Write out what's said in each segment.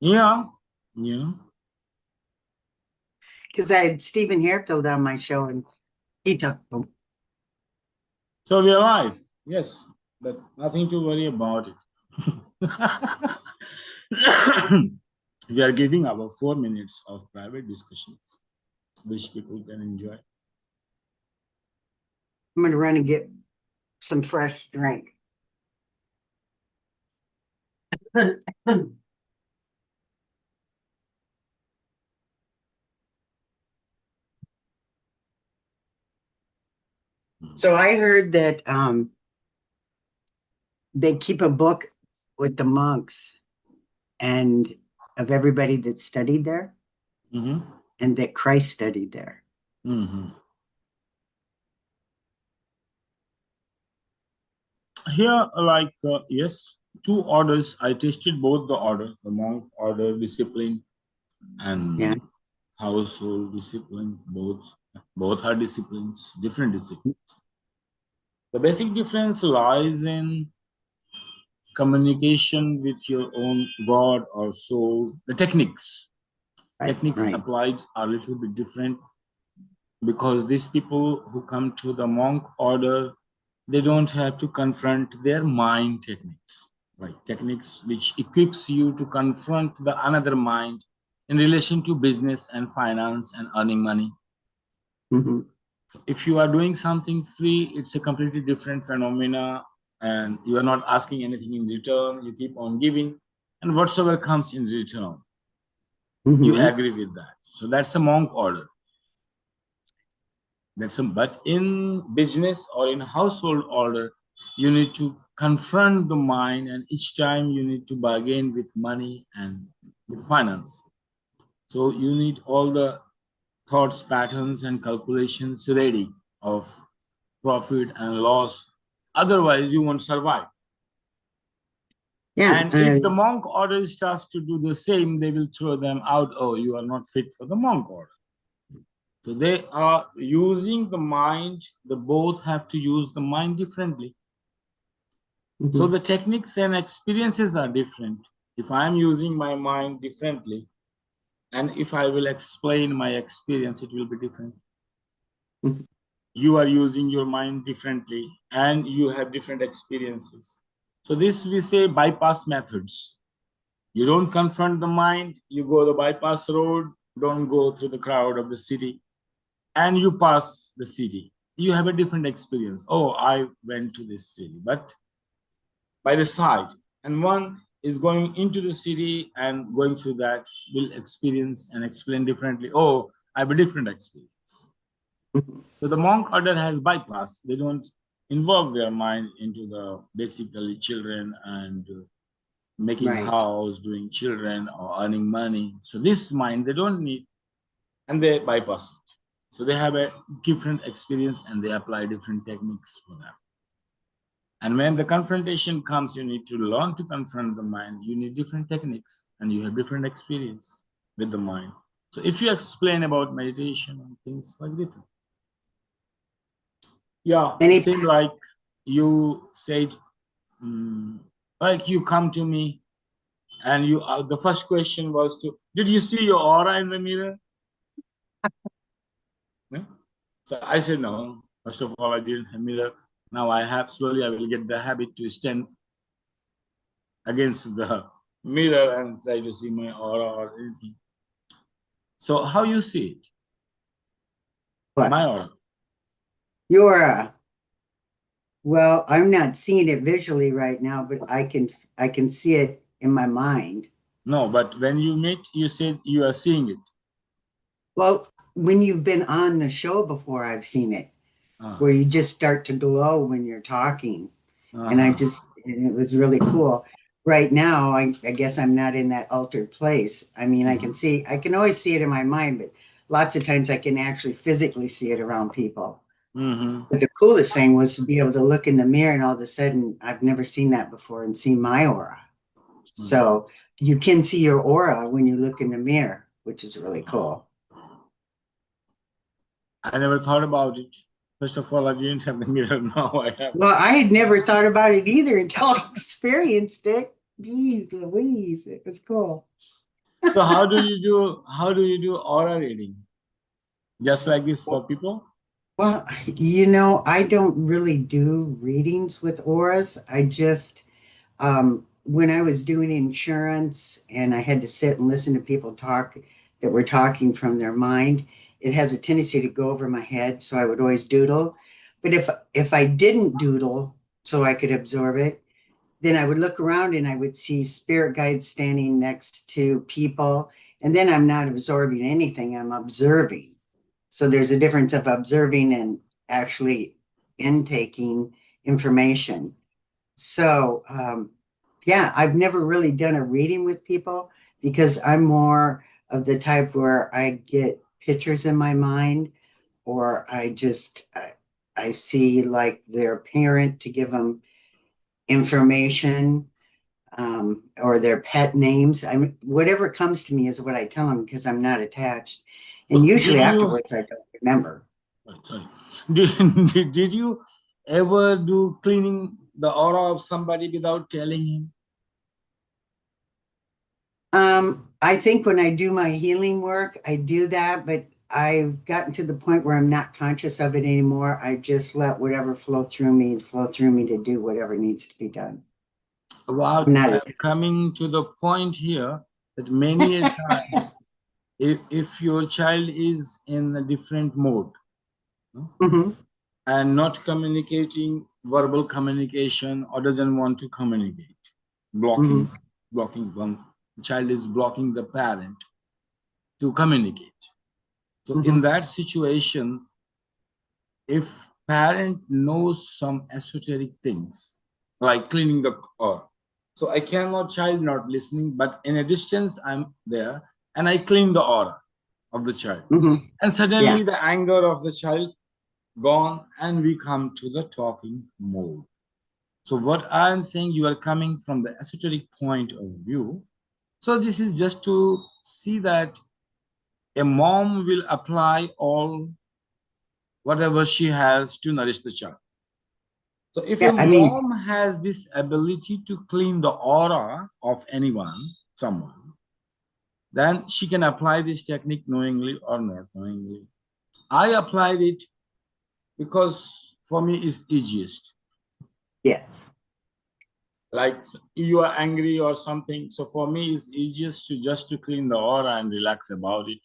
Yeah, yeah. Because I had Stephen Harefield on my show and he talked. So we are live. Yes, but nothing to worry about it. We are giving our 4 minutes of private discussions, which people can enjoy. I'm going to run and get some fresh drink. So I heard that they keep a book with the monks and of everybody that studied there, Mm-hmm. and that Christ studied there. Mm-hmm. Here, yes, two orders. I tasted both the order, the monk order discipline Yeah. and household discipline. Both are disciplines, different disciplines. The basic difference lies in communication with your own God or soul. The techniques Right. applied are a little bit different because these people who come to the monk order, they don't have to confront their mind techniques, right? Techniques which equips you to confront the another mind in relation to business and finance and earning money. Mm-hmm. If you are doing something free, it's a completely different phenomena, and you are not asking anything in return. You keep on giving, and whatsoever comes in return, you Mm-hmm. agree with that. So that's a monk order. But in business or in household order, you need to confront the mind, and each time you need to bargain with money and with finance. So you need all the thoughts, patterns, and calculations ready of profit and loss. Otherwise, you won't survive. Yeah. And if the monk order starts to do the same, they will throw them out. Oh, you are not fit for the monk order. So they are using the mind. They both have to use the mind differently. So Mm-hmm. the techniques and experiences are different. If I'm using my mind differently, and if I will explain my experience, it will be different. Mm-hmm. You are using your mind differently and you have different experiences. So this we say bypass methods. You don't confront the mind, you go the bypass road, don't go through the crowd of the city, and you pass the city. You have a different experience. Oh, I went to this city, but by the side. And one is going into the city and going through that will experience and explain differently. Oh, I have a different experience. So the monk order has bypass. They don't involve their mind into the basically children and making Right. house, doing children or earning money. So this mind they don't need, and they bypass it. So they have a different experience and they apply different techniques for that. And when the confrontation comes, you need to learn to confront the mind. You need different techniques and you have different experience with the mind. So if you explain about meditation and things like this, yeah, Any same like you said, mm, like you come to me and you the first question was to, did you see your aura in the mirror? Yeah? So I said no. First of all, I didn't have mirror. Now I have. Slowly I will get the habit to stand against the mirror and try to see my aura or anything. So how you see it? what? My aura. You're well, I'm not seeing it visually right now, but I can see it in my mind. No, but when you meet, you said you are seeing it. Well, when you've been on the show before, I've seen it where Uh, you just start to glow when you're talking. And uh-huh. it was really cool. Right now, I guess I'm not in that altered place. I mean, Mhm. I can always see it in my mind, but lots of times I can actually physically see it around people. Mhm. But the coolest thing was to be able to look in the mirror and all of a sudden, I've never seen that before and see my aura. Mhm. So you can see your aura when you look in the mirror, which is really cool. I never thought about it. First of all, I didn't have the mirror. Now I have. Well, I had never thought about it either until I experienced it. Jeez Louise, it was cool. So how do you do aura reading? Just like this for people? Well, I don't really do readings with auras. When I was doing insurance and I had to sit and listen to people talk that were talking from their mind, it has a tendency to go over my head, so I would always doodle. But if I didn't doodle so I could absorb it, then I would look around and I would see spirit guides standing next to people, and then I'm not absorbing anything, I'm observing. So there's a difference of observing and actually intaking information. So, yeah, I've never really done a reading with people because I'm more of the type where I get pictures in my mind, or I see like their parent to give them information, or their pet names. I mean, whatever comes to me is what I tell them because I'm not attached. And So usually did you afterwards, I don't remember. sorry. Did you ever do cleaning the aura of somebody without telling him? I think when I do my healing work, I do that, but I've gotten to the point where I'm not conscious of it anymore. I just let whatever flow through me to do whatever needs to be done. I'm What not I'm attached. coming to the point here that many a times, if your child is in a different mode, no, Hmm. and not communicating verbal communication or doesn't want to communicate, blocking, Hmm. blocking once the child is blocking the parent to communicate. So in Hmm. that situation, if parent knows some esoteric things like cleaning the car, so I cannot child not listening, but in a distance I'm there and I clean the aura of the child, Hmm. and Yeah. suddenly the anger of the child gone and we come to the talking mode. So what I'm saying, you are coming from the esoteric point of view. So this is just to see that a mom will apply all whatever she has to nourish the child. So if a Yeah. I mean, mom has this ability to clean the aura of anyone, someone, then she can apply this technique knowingly or not knowingly. I applied it because for me it's easiest. yes. Like you are angry or something, so for me it's easiest to just to clean the aura and relax about it.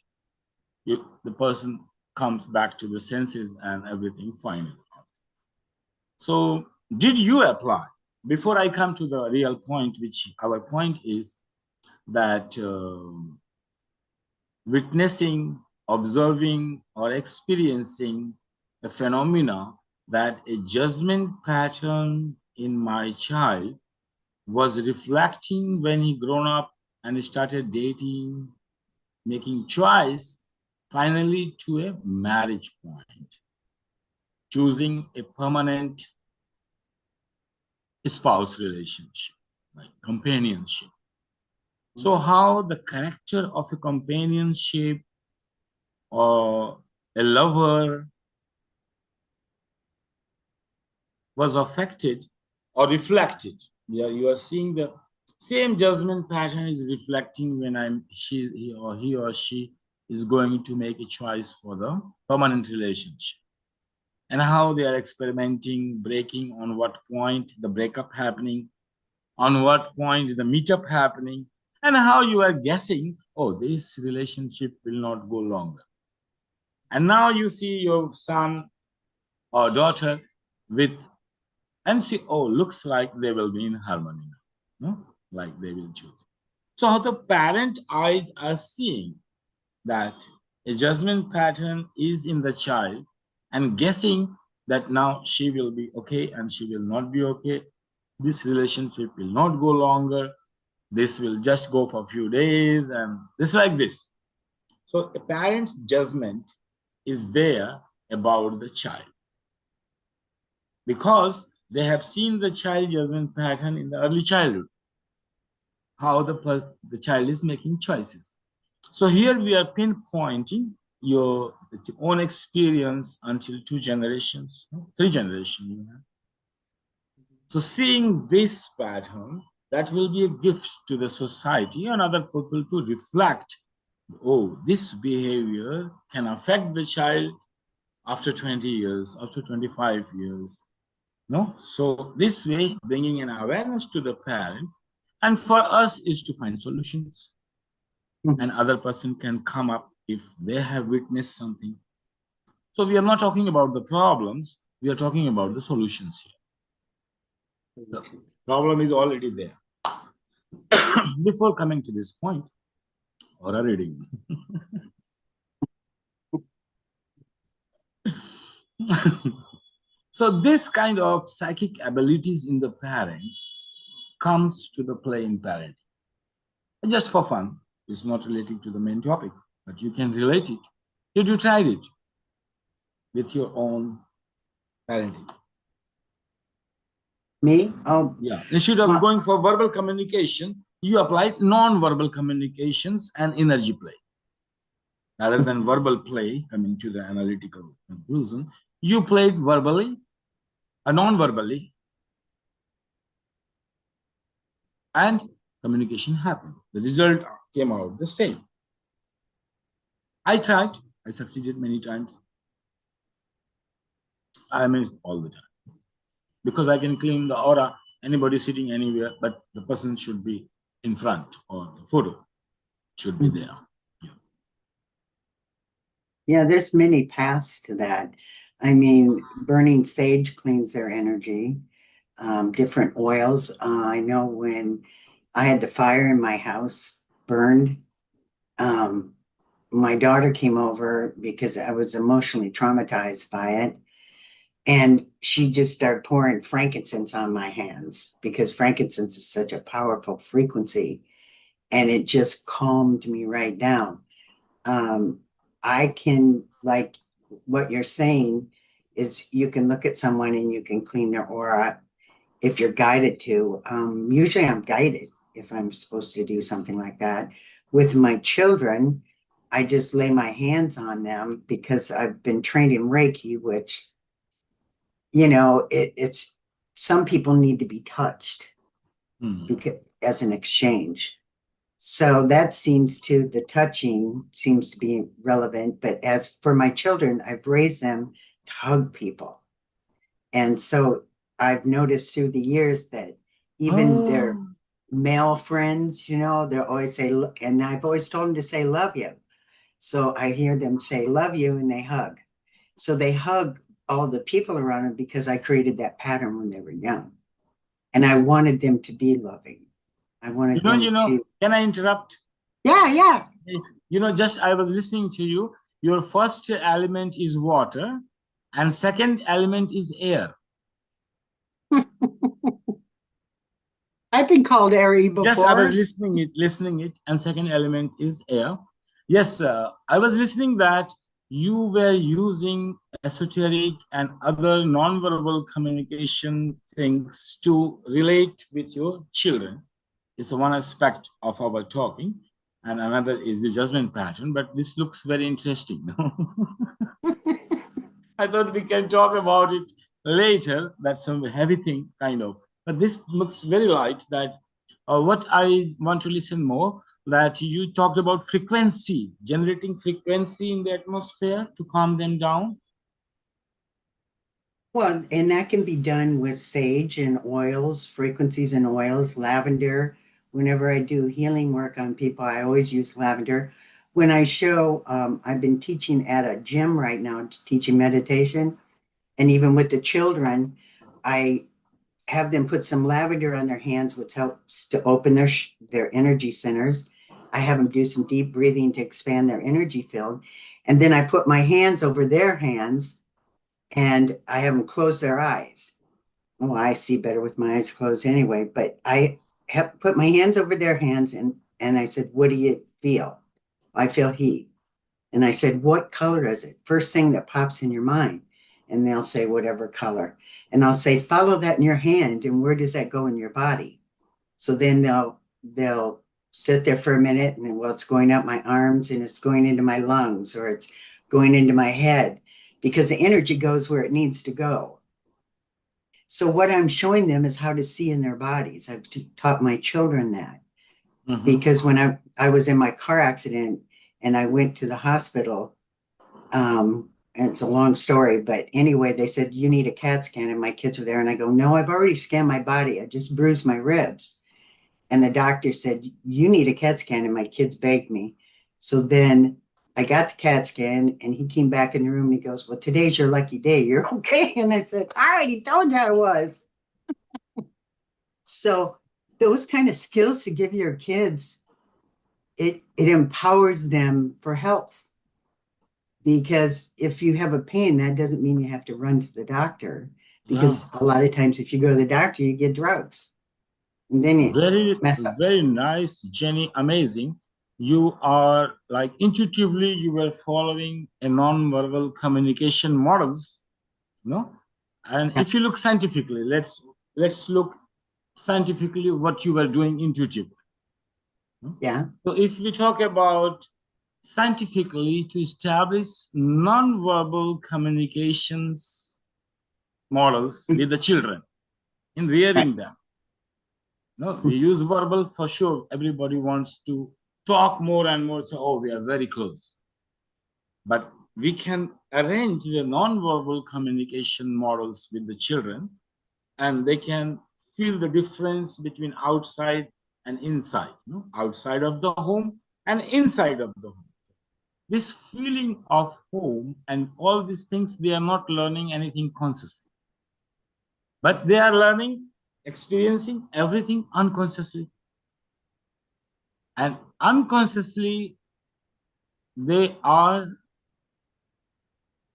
The person comes back to the senses and everything fine. So, did you apply? Before I come to the real point, which our point is that witnessing, observing, or experiencing a phenomena that a judgment pattern in my child was reflecting when he grown up and started dating, making choice, finally to a marriage point, choosing a permanent spouse relationship, like companionship. So, how the character of a companionship or a lover was affected or reflected. Yeah, you are seeing the same judgment pattern is reflecting when he or she is going to make a choice for the permanent relationship, and how they are experimenting, breaking, on what point the breakup happening, on what point the meetup happening, and how you are guessing, oh, this relationship will not go longer. And now you see your son or daughter with, and see, oh, looks like they will be in harmony now, no? Like they will choose. So how the parent eyes are seeing that a judgment pattern is in the child and guessing that now she will be okay and she will not be okay. This relationship will not go longer. This will just go for a few days and this like this. So a parent's judgment is there about the child because they have seen the child judgment pattern in the early childhood, how the child is making choices. So here we are pinpointing your own experience until two generations, three generations. So seeing this pattern, that will be a gift to the society and other people to reflect. Oh, this behavior can affect the child after 20 years, after 25 years. No? So this way, bringing an awareness to the parent, and for us is to find solutions. And other person can come up if they have witnessed something. So we are not talking about the problems, we are talking about the solutions here. The problem is already there. Before coming to this point, or a reading. So this kind of psychic abilities in the parents comes to the play in parenting. Just for fun, it's not relating to the main topic, but you can relate it. Did you try it with your own parenting? Me? Oh, Yeah. Instead of well, going for verbal communication, you applied non-verbal communications and energy play. Rather than verbal play, coming to the analytical conclusion, you played verbally, non-verbally, and communication happened. The result came out the same. I tried. I succeeded many times. I mean, all the time. Because I can clean the aura, anybody sitting anywhere, but the person should be in front or the photo should be there. Yeah. yeah, there's many paths to that. I mean, burning sage cleans their energy. Different oils. I know when I had the fire in my house burned, um, my daughter came over because I was emotionally traumatized by it. And she just started pouring frankincense on my hands because frankincense is such a powerful frequency. And it just calmed me right down. Um, I can, like what you're saying, is you can look at someone and you can clean their aura if you're guided to. Usually I'm guided if I'm supposed to do something like that. With my children, I just lay my hands on them because I've been trained in Reiki, which, it's some people need to be touched Hmm. because as an exchange. So that seems to, the touching seems to be relevant. But as for my children, I've raised them to hug people. And so I've noticed through the years that even their Oh, male friends, they'll always say, and I've always told them to say, love you. So I hear them say, love you, and they hug. So they hug all the people around them because I created that pattern when they were young. And I wanted them to be loving. I wanted them to, can I interrupt? yeah, yeah. Just I was listening to you. Your first element is water, and second element is air. I've been called airy Just I was before. listening it, and second element is air. Yes, I was listening that you were using esoteric and other non-verbal communication things to relate with your children. It's one aspect of our talking, and another is the judgment pattern. But this looks very interesting. I thought we can talk about it later. That's some heavy thing, kind of. But this looks very light. That what I want to listen more. That you talked about frequency, generating frequency in the atmosphere to calm them down. Well, and that can be done with sage and oils, frequencies and oils, lavender. Whenever I do healing work on people, I always use lavender. When I show, I've been teaching at a gym right now, teaching meditation. And even with the children, I have them put some lavender on their hands, which helps to open their energy centers. I have them do some deep breathing to expand their energy field. And then I put my hands over their hands and I have them close their eyes. Well, I see better with my eyes closed anyway, but I have put my hands over their hands and I said, what do you feel? I feel heat. And I said, what color is it? First thing that pops in your mind. And they'll say, whatever color. And I'll say, follow that in your hand. And where does that go in your body? So then they'll sit there for a minute and then, well, it's going up my arms and it's going into my lungs or it's going into my head because the energy goes where it needs to go. So what I'm showing them is how to see in their bodies. I've taught my children that Mhm. because when I was in my car accident and I went to the hospital, and it's a long story, but anyway, they said you need a CAT scan, and my kids were there, and I go, no, I've already scanned my body. I just bruised my ribs. And the doctor said, you need a CAT scan, and my kids begged me. So then I got the CAT scan, and he came back in the room and he goes, well, today's your lucky day. You're okay. And I said, I already told you I was. So those kind of skills to give your kids, it empowers them for health. Because if you have a pain, that doesn't mean you have to run to the doctor. Yeah. Because a lot of times, if you go to the doctor, you get drugs, and then you Very, mess up. very nice, Jenny. Amazing. You are like intuitively you were following a non-verbal communication models, no? And Yeah. if you look scientifically, let's look scientifically what you were doing intuitively. No? Yeah. So if we talk about scientifically to establish non-verbal communications models with the children in Right. rearing them. No, we use verbal for sure. Everybody wants to talk more and more. So, oh, we are very close. But we can arrange the non-verbal communication models with the children, and they can feel the difference between outside and inside, no? Outside of the home and inside of the home. This feeling of home and all these things, they are not learning anything consciously, but they are learning, experiencing everything unconsciously. And unconsciously, they are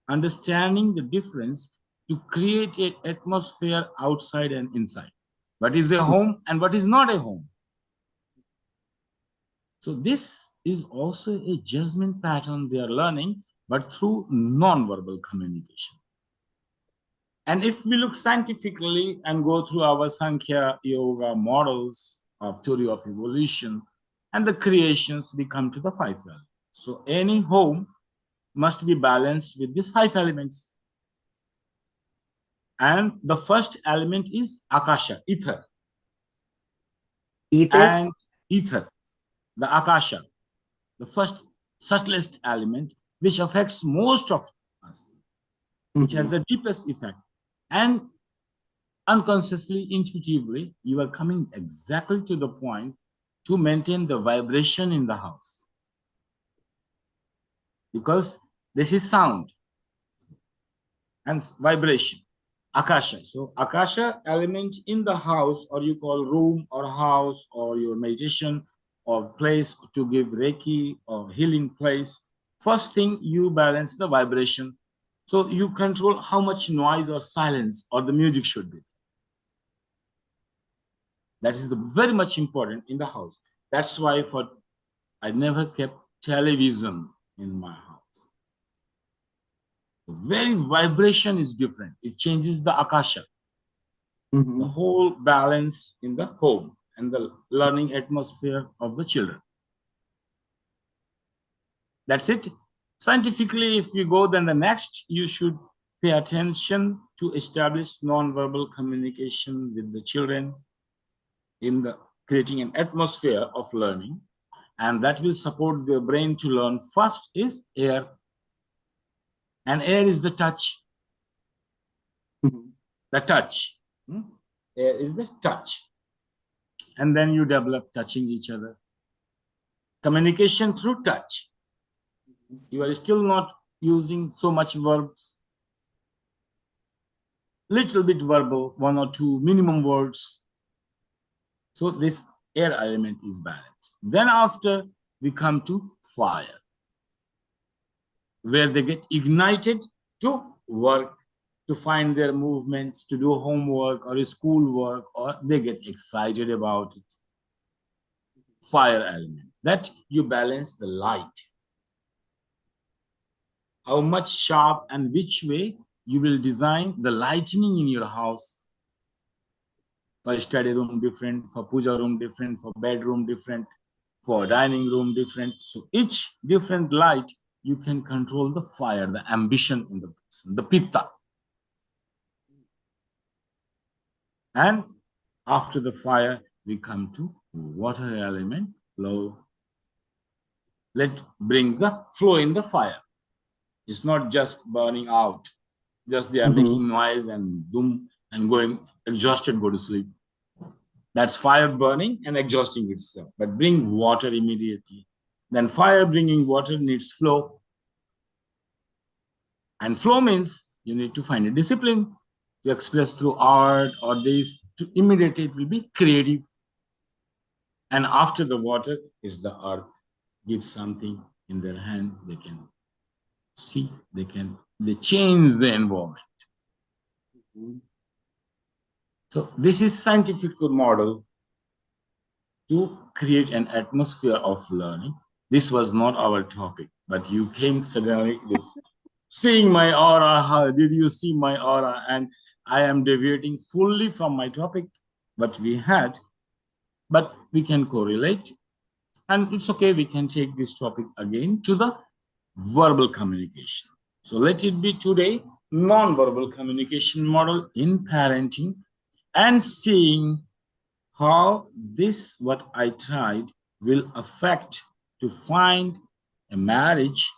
understanding the difference to create an atmosphere outside and inside. What is a home and what is not a home? So, this is also a judgment pattern they are learning, but through non-verbal communication. And if we look scientifically and go through our Sankhya Yoga models of theory of evolution and the creations, we come to the five values. So, any home must be balanced with these five elements. And the first element is Akasha, ether. Ether. And ether, the Akasha, the first subtlest element, which affects most of us, which has Mhm. the deepest effect. And unconsciously, intuitively, you are coming exactly to the point to maintain the vibration in the house because this is sound and vibration. Akasha. So Akasha element in the house, or you call room or house or your meditation or place to give Reiki or healing place. First thing you balance the vibration. So you control how much noise or silence or the music should be. That is the very much important in the house. That's why for I never kept television in my house. The very vibration is different. It changes the Akasha, the Mhm. whole balance in the home and the learning atmosphere of the children. That's it. Scientifically, if you go, then the next you should pay attention to establish non-verbal communication with the children in the creating an atmosphere of learning, and that will support their brain to learn. First is air, and air is the touch. Mhm. The touch. Air is the touch, and then you develop touching each other. Communication through touch. You are still not using so much verbs, little bit verbal, one or two minimum words. So this air element is balanced. Then after we come to fire, where they get ignited to work, to find their movements, to do homework or school work, or they get excited about it. Fire element. That you balance the light. How much sharp and which way you will design the lightning in your house. For study room different, for puja room different, for bedroom different, for dining room different. So each different light, you can control the fire, the ambition in the person, the pitta. And after the fire, we come to water element, flow. Let bring the flow in the fire. It's not just burning out, just they are Mm-hmm. making noise and doom and going exhausted, go to sleep. That's fire burning and exhausting itself. But bring water immediately. Then fire bringing water needs flow. And flow means you need to find a discipline to express through art or this. To immediately it will be creative. And after the water is the earth. Give something in their hand, they can see, they change the environment. So this is scientific model to create an atmosphere of learning. This was not our topic, but you came suddenly with seeing my aura. How did you see my aura? And I am deviating fully from my topic, what we had, but we can correlate. And it's okay, we can take this topic again to the verbal communication. So let it be today non-verbal communication model in parenting and seeing how this what I tried will affect to find a marriage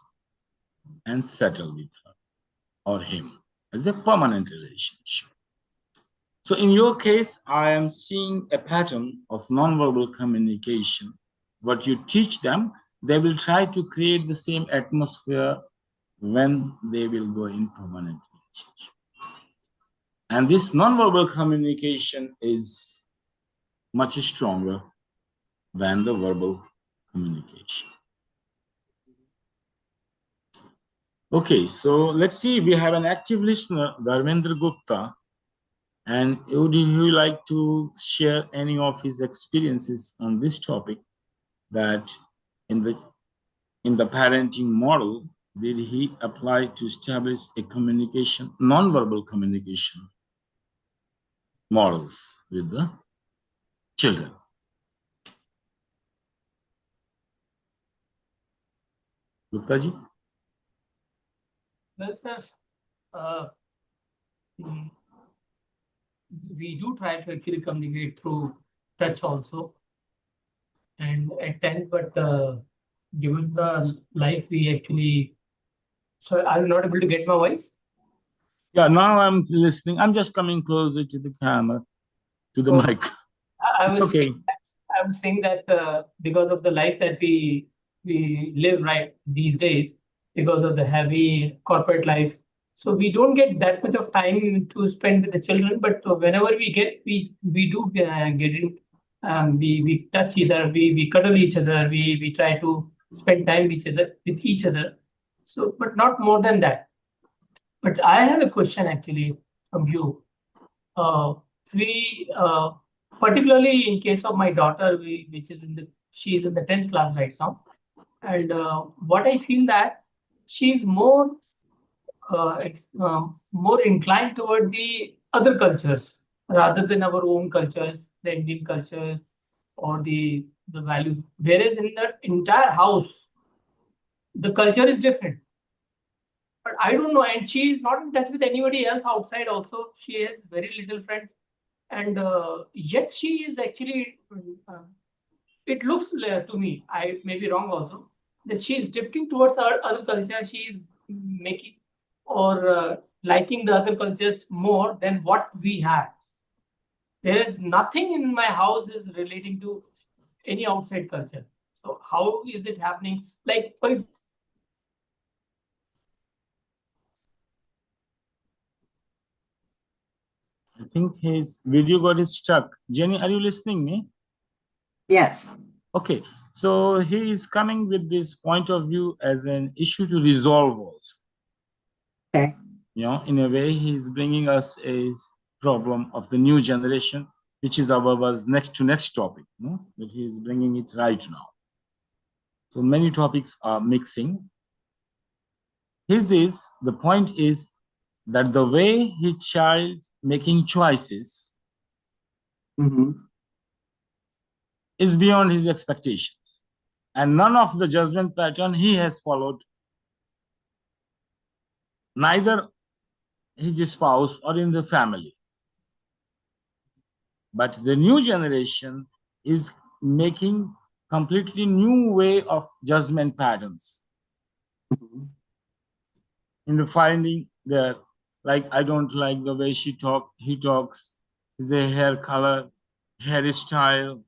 and settle with her or him as a permanent relationship. So in your case, I am seeing a pattern of nonverbal communication. What you teach them, they will try to create the same atmosphere when they will go in permanent relationship. And this nonverbal communication is much stronger than the verbal communication. Okay, so let's see. We have an active listener, Dharmendra Gupta, and would you like to share any of his experiences on this topic? That in the parenting model, did he apply to establish a communication, non-verbal communication models with the children? Gupta ji? Well, sir, uh, mm, we do try to actually communicate through touch also and at times, but given the life we actually, so are you not able to get my voice? Yeah, now I'm listening. I'm just coming closer to the camera, to the Okay. mic. I It's was okay. I was saying that because of the life that we live right these days, because of the heavy corporate life, so we don't get that much of time to spend with the children. But whenever we get, we do get in. We touch either, we cuddle each other, we try to spend time with each other. So, but not more than that. But I have a question actually from you. Uh, we particularly in case of my daughter, which is she is in the 10th class right now, and what I feel that she's more inclined toward the other cultures rather than our own cultures, the Indian culture or the value. Whereas in the entire house, the culture is different. But I don't know, and she is not in touch with anybody else outside. Also, she has very little friends, and yet she is actually. It looks to me, I may be wrong also, that she is drifting towards our other culture. She is making or liking the other cultures more than what we have. There is nothing in my house is relating to any outside culture. So how is it happening? Like for example, I think his video got stuck. Jenny, are you listening me? Yes. Okay, so he is coming with this point of view as an issue to resolve also. Okay. In a way, he is bringing us a problem of the new generation, which is our was next topic. But he is bringing it right now. So many topics are mixing. The point is that the way his child making choices Mm-hmm. is beyond his expectations. And none of the judgment pattern he has followed, neither his spouse or in the family. But the new generation is making completely new way of judgment patterns. Mhm. In finding that, like, I don't like the way he talks, his hair color, hairstyle.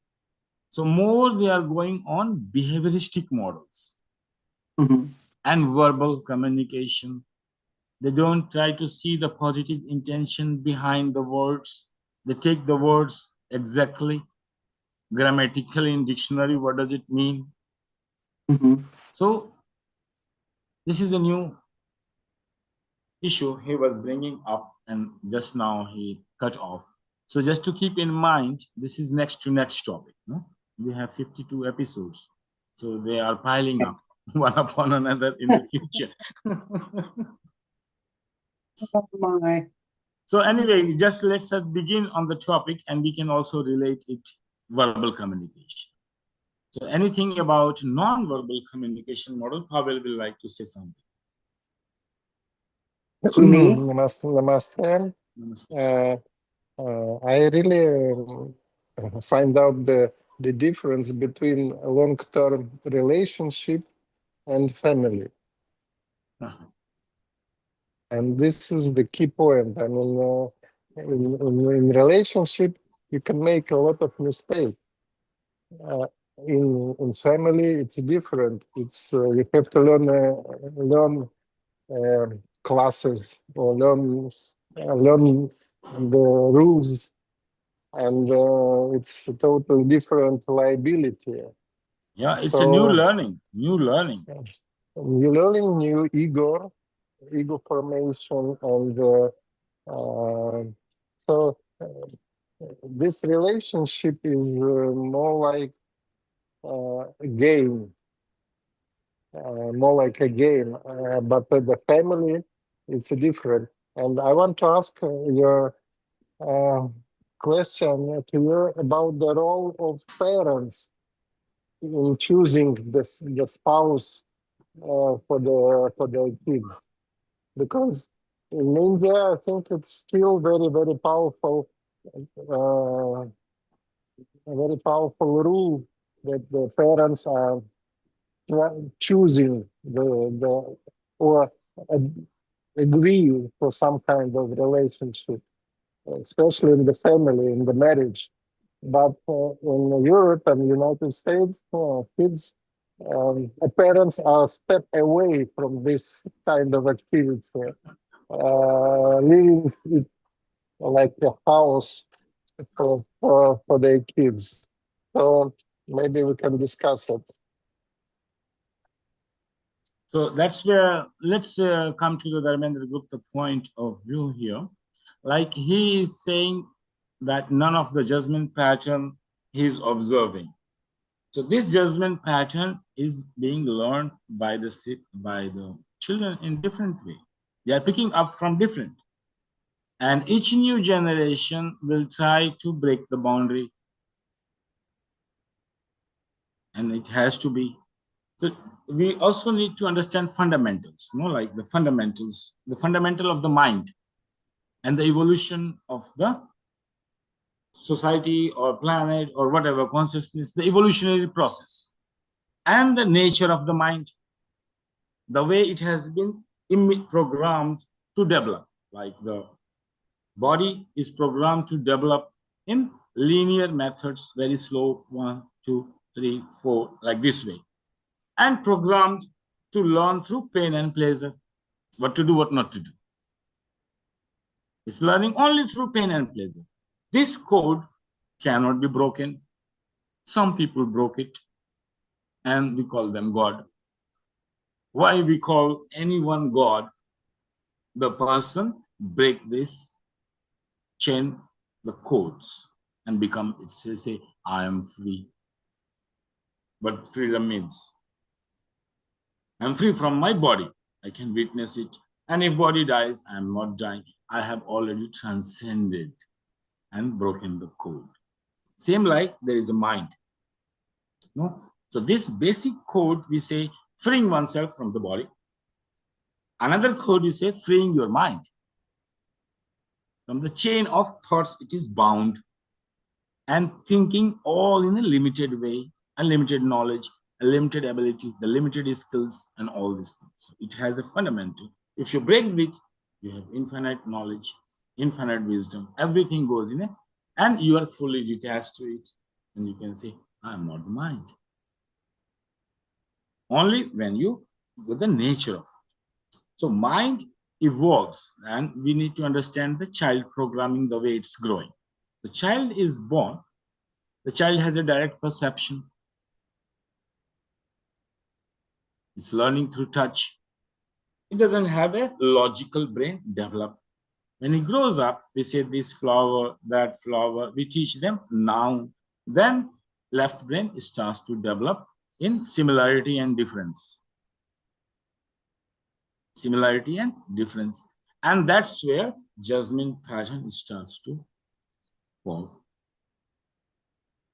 So more they are going on behavioristic models Mhm. and verbal communication. They don't try to see the positive intention behind the words. They take the words exactly, grammatically in dictionary, what does it mean? Mhm. So this is a new issue he was bringing up, and just now he cut off. So just to keep in mind, this is next to next topic. No? We have 52 episodes, so they are piling up one upon another in the future. Oh my. So anyway, just let's begin on the topic, and we can also relate it verbal communication. So anything about non-verbal communication model, Pavel will like to say something. Me? Namaste, namaste. Namaste. I really find out the difference between a long-term relationship and family. And this is the key point. I mean, in relationship, you can make a lot of mistakes. Uh, in family, it's different. It's you have to learn classes or learn the rules, and it's a totally different liability. Yeah, it's a new So learning, new learning. you're learning new ego formation, and so this relationship is more like a game, more like a game. But the family, it's different. And I want to ask your uh, question to you about the role of parents in choosing the spouse for the kids, because in India I think it's still very powerful, uh, a very powerful rule that the parents are choosing the or ag- agree for some kind of relationship, especially in the family, in the marriage. But in Europe and United States, kids, parents are step away from this kind of activity, leaving it like a house for their kids. So maybe we can discuss it. So that's where let's come to the Dharmendra Gupta point of view here. Like he is saying that none of the judgment pattern he is observing. So this judgment pattern is being learned by the children in different way. They are picking up from different, and each new generation will try to break the boundary, and it has to be. So we also need to understand fundamentals, like the fundamentals, the fundamental of the mind and the evolution of the society or planet or whatever consciousness, the evolutionary process and the nature of the mind, the way it has been programmed to develop. Like the body is programmed to develop in linear methods, very slow, 1, 2, 3, 4, like this way, and programmed to learn through pain and pleasure, what to do, what not to do. It's learning only through pain and pleasure. This code cannot be broken. Some people broke it, and we call them God. Why we call anyone God? The person break this chain, the codes, and become, it says, say, I am free. But freedom means I'm free from my body. I can witness it. And if body dies, I'm not dying. I have already transcended and broken the code. Same like there is a mind. No? So this basic code, we say freeing oneself from the body. Another code, you say freeing your mind. From the chain of thoughts, it is bound. and thinking all in a limited way, unlimited knowledge, a limited ability, the limited skills, and all these things. So it has a fundamental. If you break it, you have infinite knowledge, infinite wisdom. Everything goes in it, and you are fully detached to it. And you can say, I am not the mind. Only when you with the nature of it. So mind evolves, and we need to understand the child programming the way it's growing. The child is born, the child has a direct perception. It's learning through touch. It doesn't have a logical brain developed. When he grows up, we say this flower, that flower. We teach them noun. Then left brain starts to develop in similarity and difference. Similarity and difference. And that's where judgment pattern starts to form.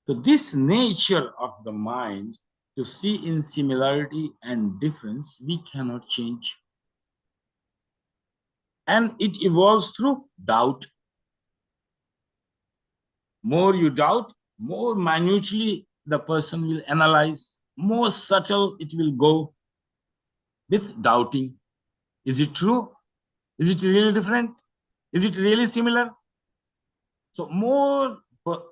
So this nature of the mind to see in similarity and difference, we cannot change. And it evolves through doubt. More you doubt, more minutely the person will analyze, more subtle it will go with doubting. Is it true? Is it really different? Is it really similar? So more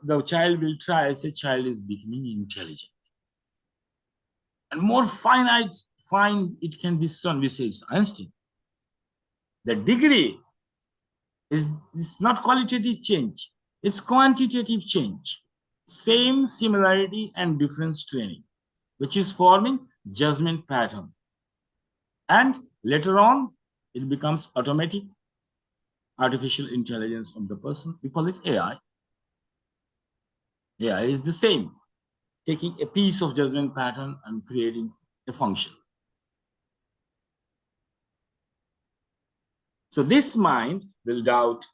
the child will try as a child is becoming intelligent. And more fine it can discern, we say it's Einstein. The degree is not qualitative change, it's quantitative change. Same similarity and difference training, which is forming judgment pattern. And later on, it becomes automatic artificial intelligence of the person. We call it AI. AI is the same, taking a piece of judgment pattern and creating a function. So this mind will doubt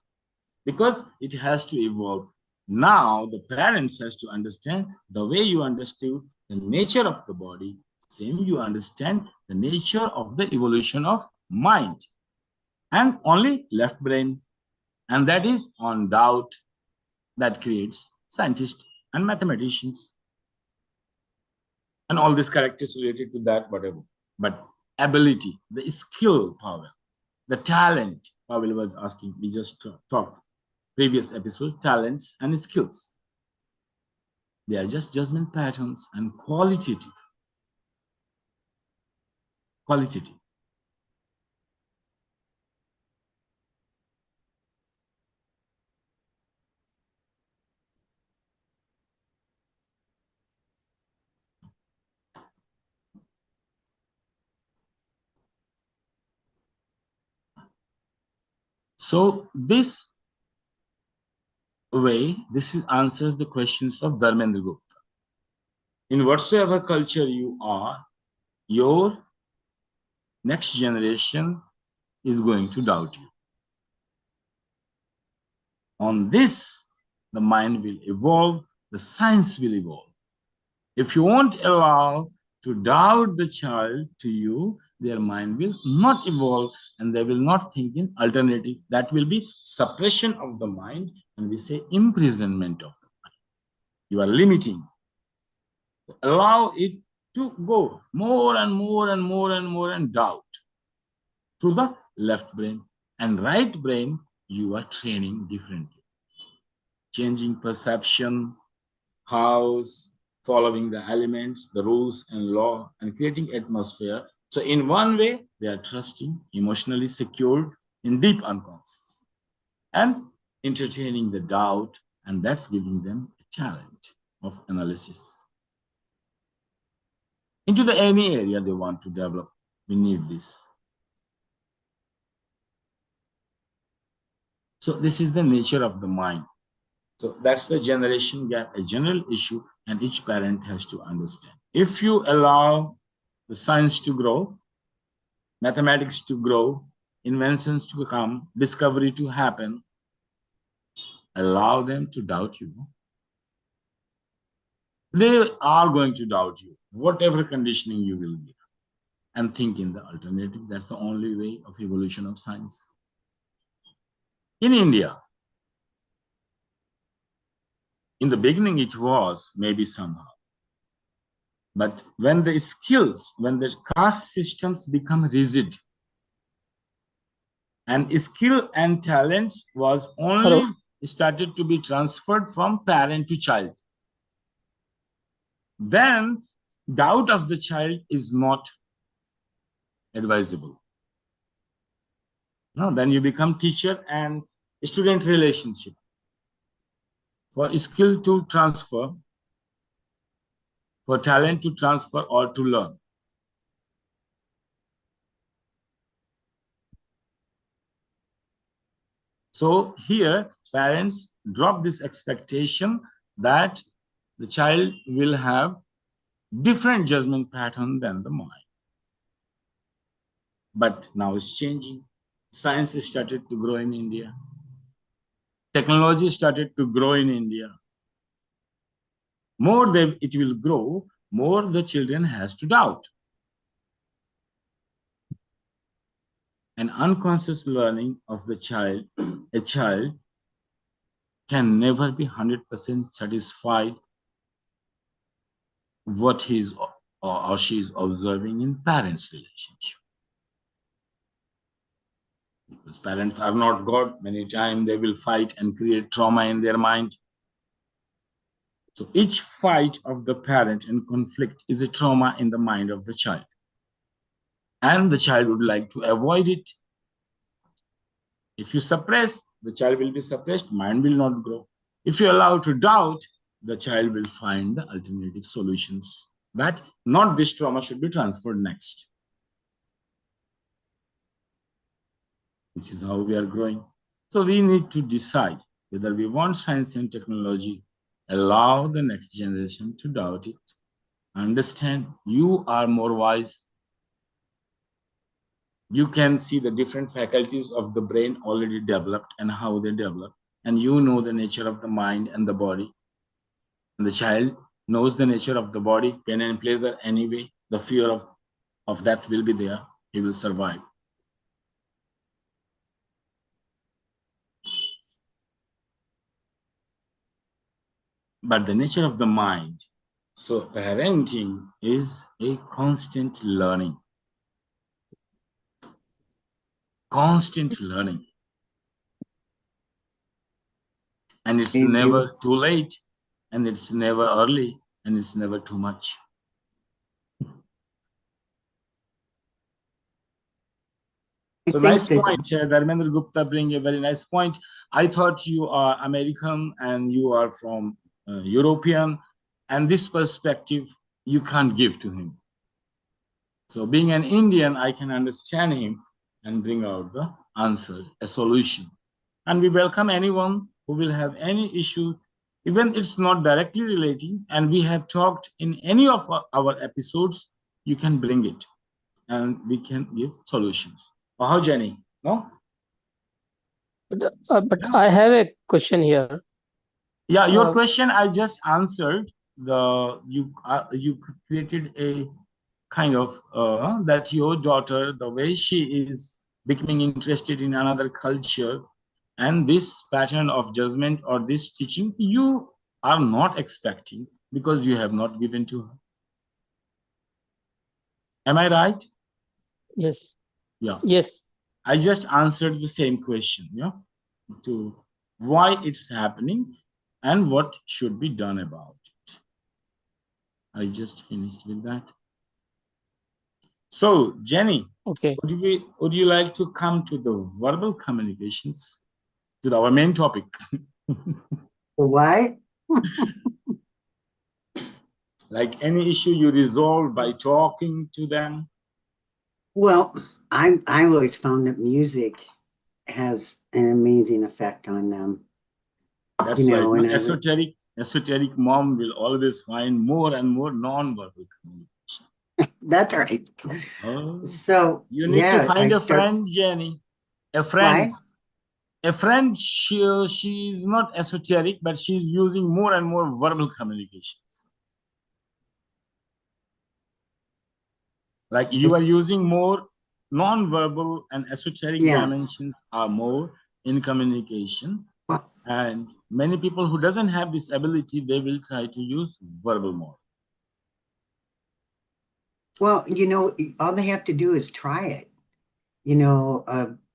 because it has to evolve. Now the parents has to understand the way you understood the nature of the body, same you understand the nature of the evolution of mind and only left brain. And that is on doubt that creates scientists and mathematicians and all these characters related to that, whatever. But ability, the skill power, the talent, Pavel was asking, we just talked previous episode, talents and skills. They are just judgment patterns and qualitative. Qualitative. So this way, this answers the questions of Dharmendra Gupta. In whatsoever culture you are, your next generation is going to doubt you. On this, the mind will evolve, the science will evolve. If you won't allow to doubt the child to you, their mind will not evolve and they will not think in alternative. That will be suppression of the mind, and we say imprisonment of the mind. You are limiting. Allow it to go more and more and more and more and doubt through the left brain. And right brain, you are training differently. Changing perception, house, following the elements, the rules and law, and creating atmosphere. So in one way, they are trusting, emotionally secured in deep unconscious, and entertaining the doubt, and that's giving them a talent of analysis. Into the any area they want to develop, we need this. So this is the nature of the mind. So that's the generation gap, a general issue, and each parent has to understand. If you allow the science to grow, mathematics to grow, inventions to come, discovery to happen, allow them to doubt you. They are going to doubt you, whatever conditioning you will give, and think in the alternative. That's the only way of evolution of science. In India, In the beginning, it was maybe somehow. But when the skills, when the caste systems become rigid, and skill and talent was only started to be transferred from parent to child, then doubt of the child is not advisable. No, then you become teacher and student relationship. For skill to transfer, for talent to transfer or to learn. So here, parents drop this expectation that the child will have different judgment pattern than the mind. But now it's changing. Science has started to grow in India. Technology started to grow in India. More it will grow, more the children has to doubt. An unconscious learning of the child, a child can never be 100% satisfied what he is or she is observing in parents' relationship. Because parents are not God. Many times they will fight and create trauma in their mind. So each fight of the parent and conflict is a trauma in the mind of the child. And the child would like to avoid it. If you suppress, the child will be suppressed, mind will not grow. If you allow to doubt, the child will find the alternative solutions. That not this trauma should be transferred next. This is how we are growing. So we need to decide whether we want science and technology, allow the next generation to doubt it, understand you are more wise. You can see the different faculties of the brain already developed and how they develop. And you know the nature of the mind and the body. And the child knows the nature of the body, pain and pleasure anyway. The fear of death will be there. He will survive. But the nature of the mind. So parenting is a constant learning. Constant learning. And it's never too late, and it's never early, and it's never too much. So nice point. Dharmendra Gupta bring a very nice point. I thought you are American and you are from European, and this perspective you can't give to him. So being an Indian, I can understand him and bring out the answer, a solution. And we welcome anyone who will have any issue, even it's not directly relating, and we have talked in any of our episodes, you can bring it and we can give solutions. How, Jenny? No? But I have a question here. Yeah, your question I just answered. You created a kind of that your daughter, the way she is becoming interested in another culture, and this pattern of judgment or this teaching, you are not expecting because you have not given to her. Am I right? Yes. Yeah. Yes. I just answered the same question, yeah, to why it's happening and what should be done about it. I just finished with that. So, Jenny, okay, would you like to come to the verbal communications, to our main topic? Why? Like any issue you resolve by talking to them? Well, I always found that music has an amazing effect on them. That's why esoteric mom will always find more and more non-verbal communication. That's right. Oh, so you need to find a friend, Jenny. A friend. Why? A friend, she's not esoteric, but she's using more and more verbal communications. Like you are using more non-verbal, and esoteric dimensions are more in communication. And Many people who doesn't have this ability, they will try to use verbal mode. Well, all they have to do is try it.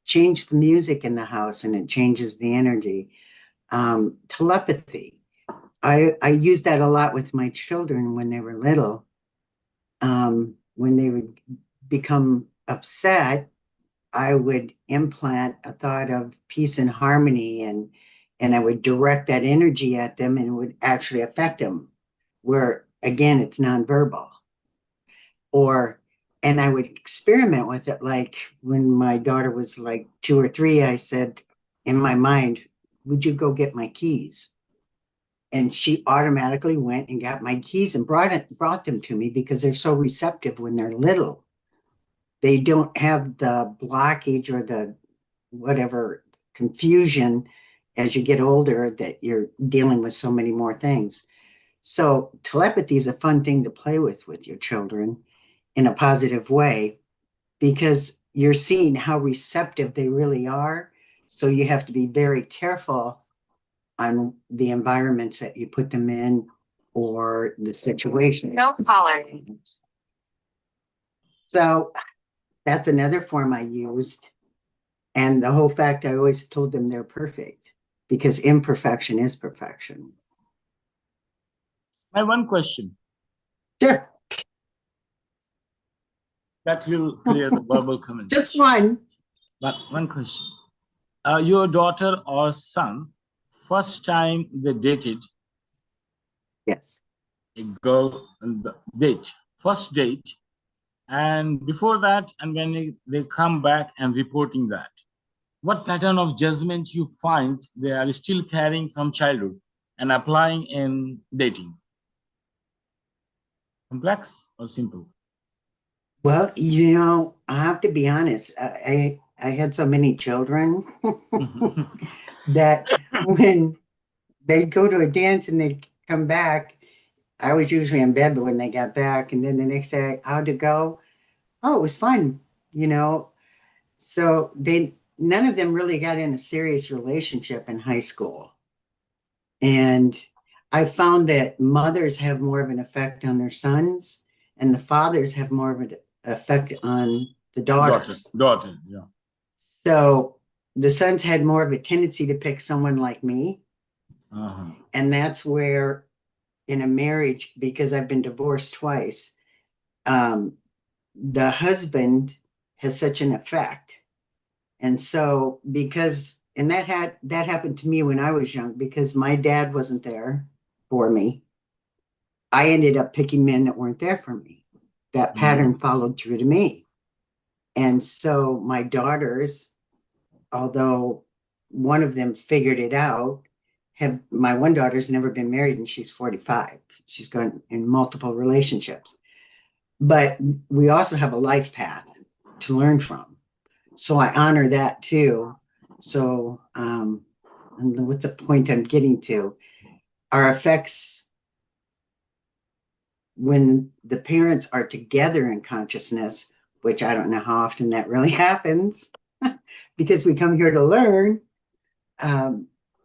Change the music in the house and it changes the energy. Telepathy. I use that a lot with my children when they were little. When they would become upset, I would implant a thought of peace and harmony, and I would direct that energy at them, and it would actually affect them. Where again, it's nonverbal. And I would experiment with it. Like when my daughter was like 2 or 3, I said in my mind, "Would you go get my keys?" And she automatically went and got my keys and brought them to me because they're so receptive when they're little. They don't have the blockage or the whatever confusion as you get older that you're dealing with so many more things. So telepathy is a fun thing to play with your children in a positive way because you're seeing how receptive they really are. So you have to be very careful on the environments that you put them in or the situation. No caller. So that's another form I used. And the whole fact I always told them they're perfect because imperfection is perfection. I have one question Sure. that will clear the verbal communication. Just one. But one question. Your daughter or son, first time they dated Yes. a girl on the date, first date, and before that, and when they come back and reporting that, what pattern of judgment you find they are still carrying from childhood and applying in dating? Complex or simple? Well, I have to be honest. I had so many children that when they go to a dance and they come back, I was usually in bed when they got back. And then the next day, how'd it go? Oh, it was fun, So none of them really got in a serious relationship in high school. And I found that mothers have more of an effect on their sons, and the fathers have more of an effect on the daughters. Daughter, yeah. So the sons had more of a tendency to pick someone like me. Uh-huh. And that's where in a marriage, because I've been divorced twice, the husband has such an effect. And so that happened to me when I was young because my dad wasn't there for me. I ended up picking men that weren't there for me. That pattern followed through to me. And so my daughters, although one of them figured it out, my one daughter's never been married and she's 45. She's gone in multiple relationships. But we also have a life path to learn from. So I honor that too. So what's the point I'm getting to? Our effects when the parents are together in consciousness, which I don't know how often that really happens because we come here to learn,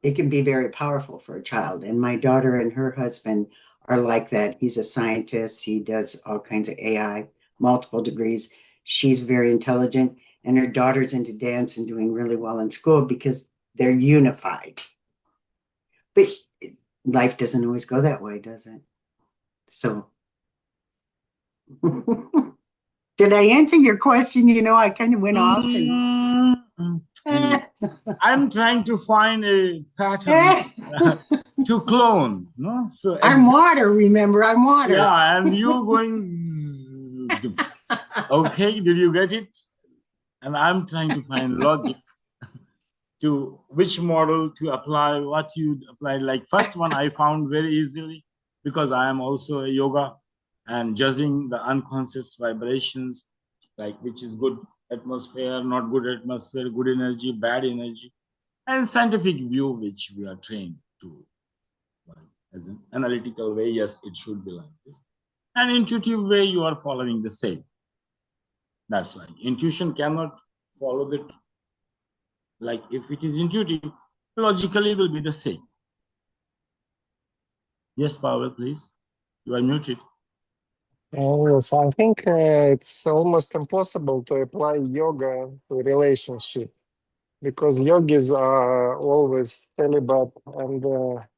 it can be very powerful for a child. And my daughter and her husband are like that. He's a scientist. He does all kinds of AI, multiple degrees. She's very intelligent. And her daughter's into dance and doing really well in school because they're unified. But life doesn't always go that way, does it? So, did I answer your question? I kind of went off. I'm trying to find a pattern to clone. No, so I'm water. Remember, I'm water. Yeah, and you going. Okay, did you get it? And I'm trying to find logic to which model to apply, what you apply. Like first one I found very easily because I am also a yoga and judging the unconscious vibrations, like which is good atmosphere, not good atmosphere, good energy, bad energy, and scientific view which we are trained to. As an analytical way, yes, it should be like this. An intuitive way, you are following the same. That's like intuition cannot follow the, like if it is intuitive, logically it will be the same. Yes, Pavel, please. You are muted. Yes, I think it's almost impossible to apply yoga to relationship because yogis are always celibate and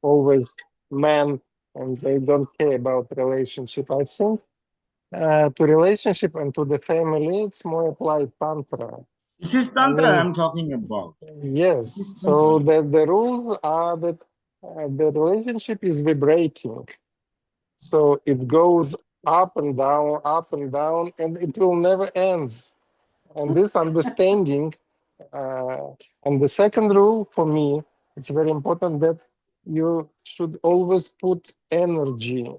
always men, and they don't care about relationship. I think to relationship and to the family, it's more applied tantra. This is I Tantra mean, I'm talking about. yes. This is So Tantra. the rules are that the relationship is vibrating. So it goes up and down, and it will never end. And this understanding, uh, and the second rule for me, it's very important that you should always put energy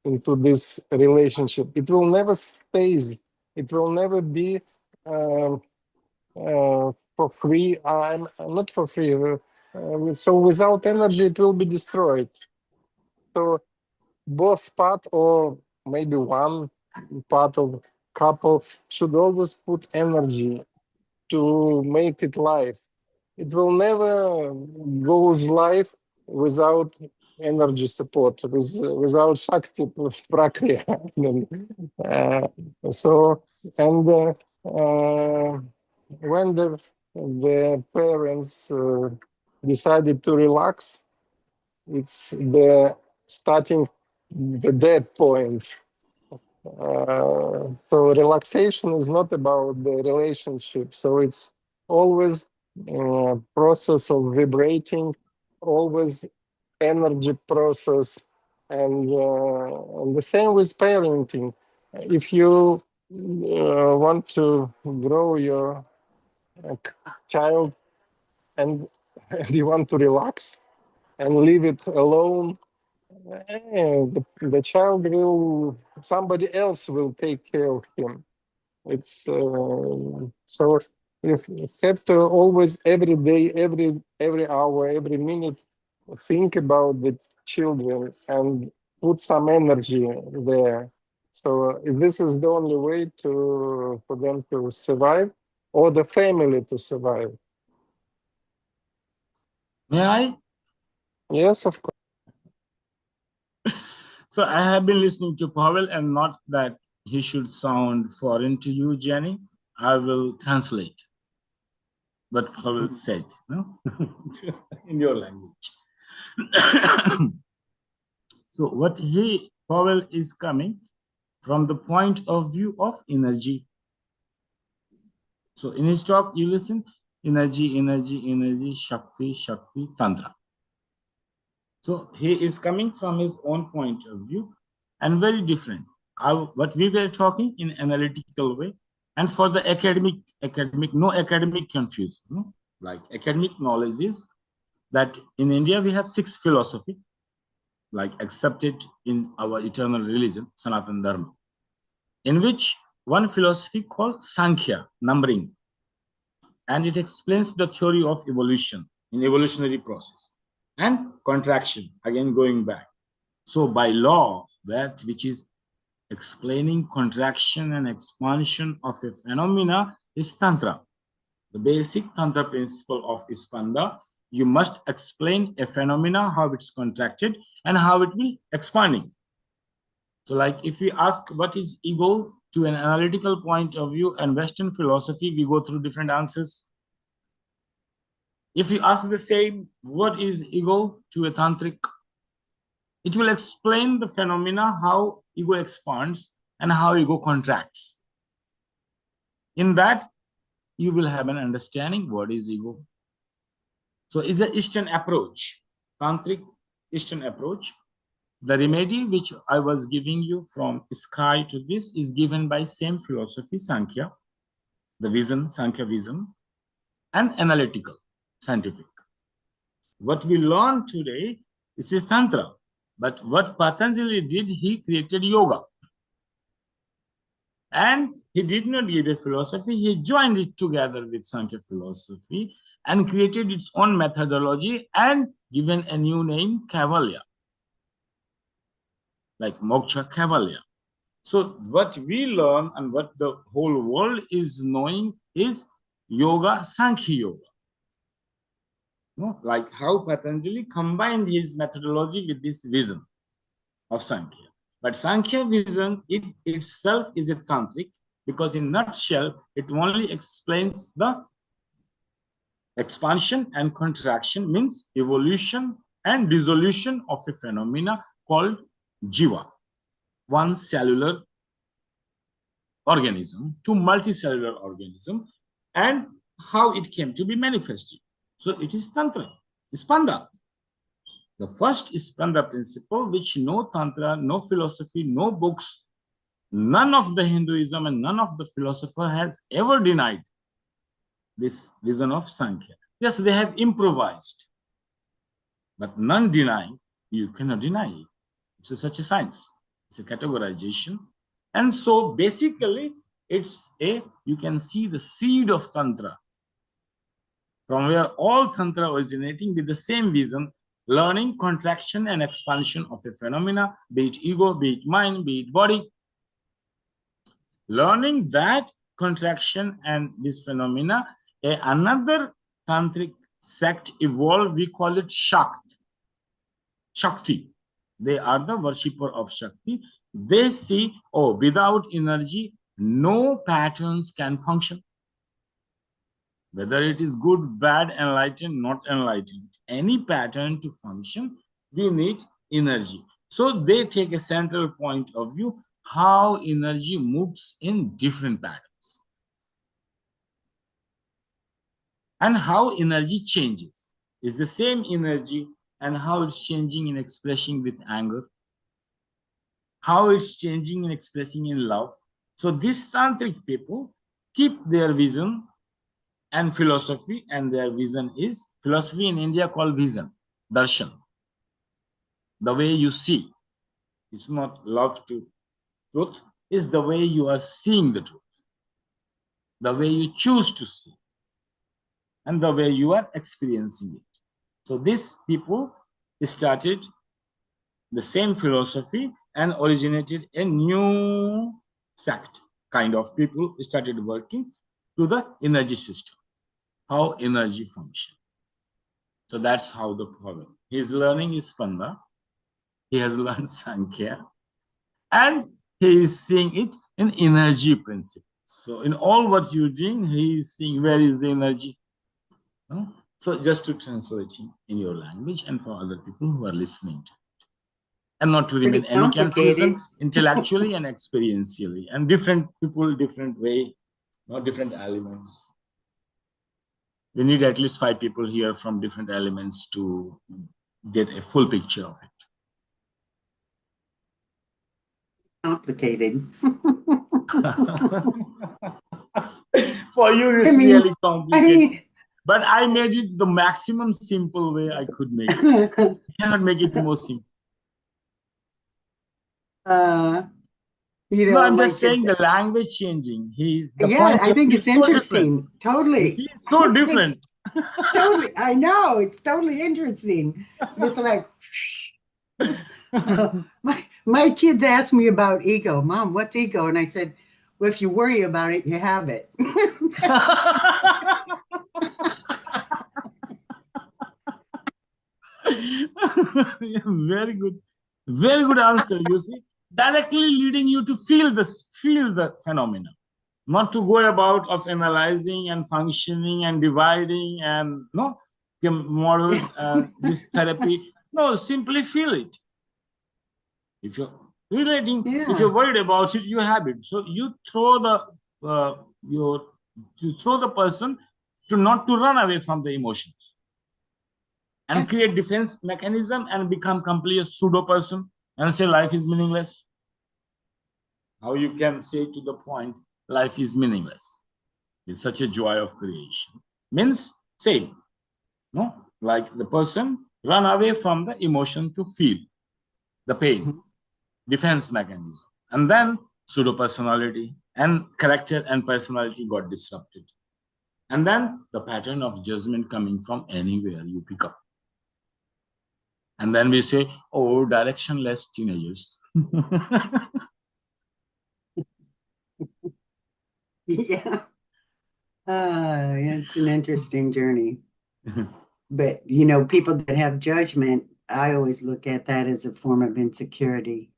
into this relationship. It will never stays. It will never be for free. I'm not for free. So without energy, it will be destroyed. So both part or maybe one part of couple should always put energy to make it live. It will never goes live without energy support, without Shakti Prakriya. uh, so, and when the parents decided to relax, it's the starting the dead point. So relaxation is not about the relationship. So it's always a process of vibrating, always energy process, and the same with parenting. If you want to grow your child and, and you want to relax and leave it alone, the child will, somebody else will take care of him. It's so you have to always, every day, every hour, every minute, think about the children and put some energy there. So this is the only way to for them to survive, or the family to survive. May I? Yes, of course. So I have been listening to Pavel, and not that he should sound foreign to you, Jenny. I will translate what Pavel said, no? In your language. So what Pavel is coming from the point of view of energy. So in his talk, you listen, energy, energy, energy, Shakti, Shakti, Tantra. So he is coming from his own point of view and very different. What we were talking in analytical way, and for the academic, no academic confusion. No? Like academic knowledge is that in India we have 6 philosophy, like accepted in our eternal religion, Sanatana Dharma, in which one philosophy called Sankhya, numbering, and it explains the theory of evolution in evolutionary process and contraction, again going back. So by law, that which is explaining contraction and expansion of a phenomena is Tantra. The basic Tantra principle of Ispanda, you must explain a phenomena, how it's contracted and how it will expanding. So like if we ask what is ego to an analytical point of view and Western philosophy, we go through different answers. If you ask the same, what is ego to a tantric, it will explain the phenomena, how ego expands and how ego contracts. In that, you will have an understanding what is ego. So it's an Eastern approach, tantric Eastern approach. The remedy which I was giving you from sky to this is given by same philosophy, Sankhya, the vision, Sankhya vision, and analytical, scientific. What we learn today, this is Tantra. But what Patanjali did, he created yoga. And he did not give a philosophy, he joined it together with Sankhya philosophy and created its own methodology and given a new name, Kavalya, like Moksha Kavalya. So what we learn and what the whole world is knowing is yoga, Sankhya yoga. No? Like how Patanjali combined his methodology with this vision. of Sankhya. But Sankhya vision it itself is a tantric because in nutshell, it only explains the expansion and contraction, means evolution and dissolution of a phenomena called jiva, one cellular organism to multicellular organism, and how it came to be manifested. So it is Tantra, Spanda. The first Spanda principle, which no Tantra, no philosophy, no books, none of the Hinduism and none of the philosopher has ever denied this vision of Sankhya. Yes, they have improvised, but none denying, you cannot deny it. It's such a science. It's a categorization. And so basically, it's you can see the seed of Tantra, from where all Tantra originating with the same vision, learning contraction and expansion of a phenomena, be it ego, be it mind, be it body. Learning that contraction and this phenomena, another tantric sect evolved, we call it Shakti. They are the worshipper of Shakti. They see, oh, without energy, no patterns can function. Whether it is good, bad, enlightened, not enlightened, any pattern to function, we need energy. So they take a central point of view, how energy moves in different patterns and how energy changes. Is the same energy and how it's changing in expressing with anger, how it's changing in expressing in love. So these tantric people keep their vision and philosophy, and their vision is philosophy in India called vision, darshan. The way you see, it's not love to truth, is the way you are seeing the truth, the way you choose to see, and the way you are experiencing it. So these people started the same philosophy and originated a new sect. Kind of people started working to the energy system, how energy functions. So that's how the problem. He's learning is Spanda. He has learned Sankhya. And he is seeing it in energy principle. So in all what you're doing, he is seeing where is the energy. So just to translate it in your language and for other people who are listening to it. And not to remain any confusion intellectually and experientially. And different people, different way, different elements. We need at least 5 people here from different elements to get a full picture of it. Complicated. For you, it's really complicated. But I made it the maximum simple way I could make it. I cannot make it more simple. I'm just saying the language changing. I think it's interesting. Totally. You see, so different. Totally. I know. It's totally interesting. It's like my kids asked me about ego. Mom, what's ego? And I said, well, if you worry about it, you have it. Very good. Very good answer, you see. Directly leading you to feel the phenomena. Not to go about of analyzing and functioning and dividing and models and this therapy. No, simply feel it. If you're relating, if you're worried about it, you have it. So you throw the person to not to run away from the emotions and create defense mechanism and become completely a pseudo person and say life is meaningless. How you can say to the point life is meaningless with such a joy of creation? Means same, like the person run away from the emotion to feel the pain, defense mechanism, and then pseudo personality and character and personality got disrupted, and then the pattern of judgment coming from anywhere you pick up, and then we say, oh, directionless teenagers. Yeah. It's an interesting journey. But, people that have judgment I always look at that as a form of insecurity.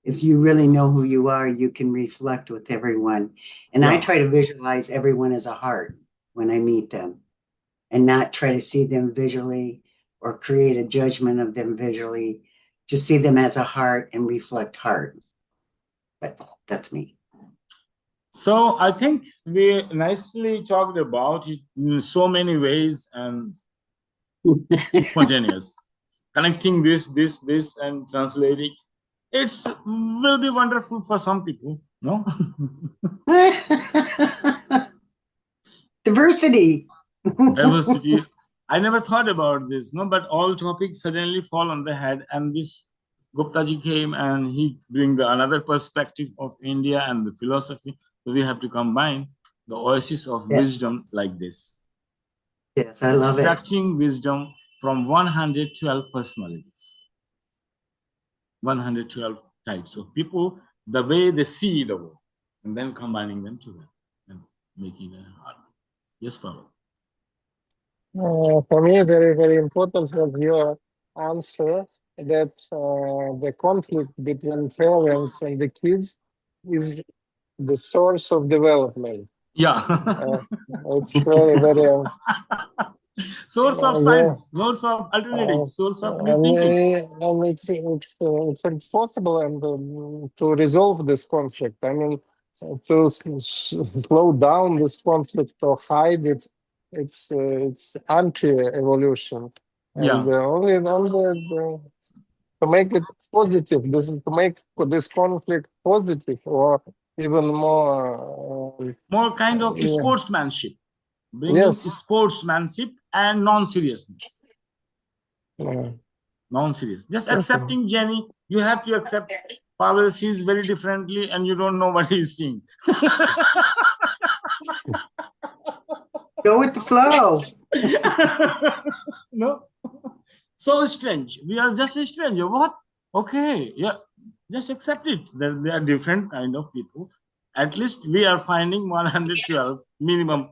If you really know who you are, you can reflect with everyone. And I Yeah. try to visualize everyone as a heart when I meet them and not try to see them visually or create a judgment of them visually. Just see them as a heart and reflect heart. But that's me. So I think we nicely talked about it in so many ways and spontaneous. Connecting this, and translating. It's will be wonderful for some people, no? Diversity. Diversity. I never thought about this, no, but all topics suddenly fall on the head. And this Guptaji came and he bring the another perspective of India and the philosophy. So we have to combine the oasis of Yes. wisdom like this. Yes, I love it. Extracting wisdom from 112 personalities. 112 types of people, the way they see the world, and then combining them together and making it hard. Yes, Pavel. For me, very, very important was your answer that the conflict between parents and the kids is the source of development. Yeah. It's very, very Source of yeah. science, source of alternative, source of new And, thinking. and it's impossible to resolve this conflict. I mean, to slow down this conflict or hide it, it's anti-evolution. And Yeah. only to make it positive, this is to make this conflict positive or even more. More kind of Yeah. sportsmanship, bringing Yes. sportsmanship and non-seriousness. Yeah. Non-serious. Just Okay. accepting Jenny. You have to accept Pavel sees very differently and you don't know what he's seeing. Go with the flow. No? So strange. We are just a stranger. What? Okay. Yeah. Just accept it. There are different kind of people. At least we are finding 112 minimum.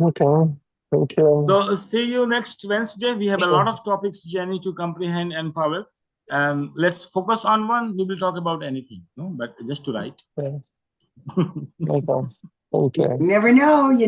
Okay. Thank you. So see you next Wednesday. We have a lot of topics, Jenny, to comprehend and Pavel. Let's focus on one. We will talk about anything, no? But just to write. Okay. Okay. Thank you. You never know. You